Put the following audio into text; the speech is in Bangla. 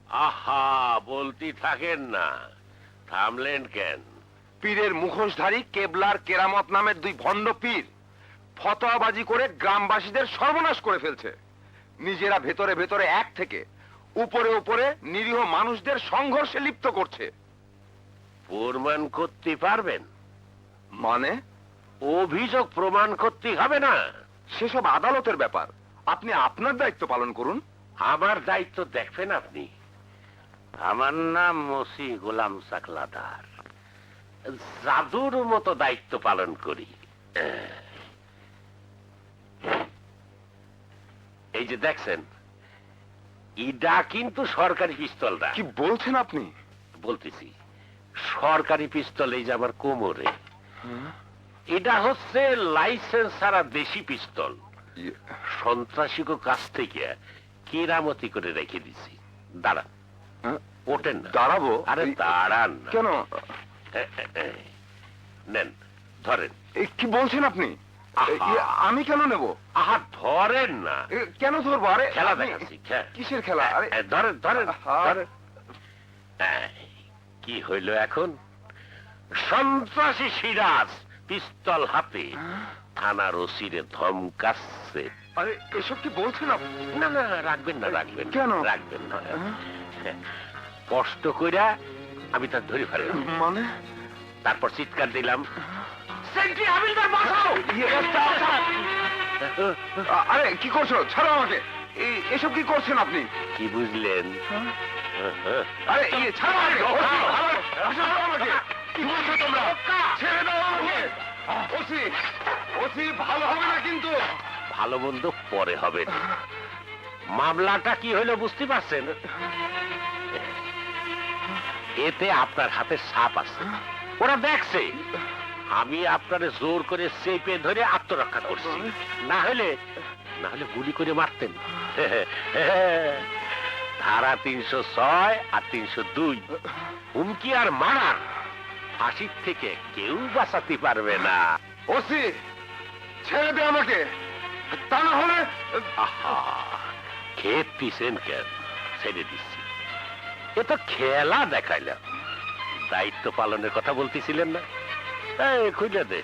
আহা, বলতে থাকেন না, থামলেন কেন? পীরের মুখোশধারী কেবলার কেরামত নামের দুই ভণ্ড পীর ফতোয়াবাজি করে গ্রামবাসীদের সর্বনাশ করে ফেলছে। নিজেরা ভেতরে ভেতরে এক থেকে উপরে উপরে নিরীহ মানুষদের সংঘর্ষে লিপ্ত করছে। প্রমাণ করতে পারবেন? মানে? অভিযোগ প্রমাণ করতে হবে না? সেসব আদালতের ব্যাপার, আপনি আপনার দায়িত্ব পালন করুন। আমার দায়িত্ব দেখবেন আপনি? আমার নাম মসি গোলাম সাকলাদার, জাদুর মতো দায়িত্ব পালন করি। এই যে দেখছেন, ইডা কিন্তু সরকারি পিস্তল না। কি বলছেন আপনি? বলতেছি, সরকারি পিস্তল এই যে আমার কোমরে, এটা হচ্ছে লাইসেন্স ছাড়া দেশি পিস্তল। সন্ত্রাসীকে কাছ থেকে কেরামতি করে রেখে দিছি। দাঁড়ান, ওঠেন না। দাঁড়াবো? আরে দাঁড়ান না। কেন? নেন, ধরেন। কি বলছেন আপনি? আমি কেন নেব? আহা, ধরেন না। কেন ধরবো? আরে খেলা দেখাচ্ছি। কিসের খেলা? আরে ধরেন ধরেন ধরেন। কি হইল এখন? সন্ত্রাসী সিরাজ পিস্তল হাতে থানার ওসিরে ধমকাচ্ছে। আরে এসব কি বলছেন আপনি? না না, রাখবেন না, রাখবেন। কেন রাখবেন না? কষ্ট কইরা আমি তার ধরে ফেললাম, মানে? তারপর চিৎকার দিলাম, সেন্ট্রি হাবিলদার বাঁচাও! আরে কি করছো? ছাড়ো আমাকে। এসব কি করছেন আপনি? কি বুঝলেন? আরে ছাড়ো আমাকে। ছাড়ো আমাকে। কি বলছো তোমরা? ছেড়ে দাও আমাকে। ওসি, ওসি, ভালো হবে না কিন্তু। ভালো মন্দ পরে হবে না। মামলাটা কি হইলো বুঝতে পারছেন? এতে আপনার হাতে সাপ আছে, ওরা দেখছে। আমি আপনারে জোর করে চেপে ধরে আত্মরক্ষা করছি, না হলে গুলি করে মারতেন। ধারা 306 আর 302, হুমকি আর মারার, ফাঁসির থেকে কেউ বাঁচাতে পারবে না। ওসি, ছেড়ে দে আমাকে, তা না হলে। আহা, খেত পিছেন কেন? ছেড়ে দিচ্ছি। এ তো খেলা দেখাইলাম, দায়িত্ব পালনের কথা বলতেছিলেন না? খুঁজে দে।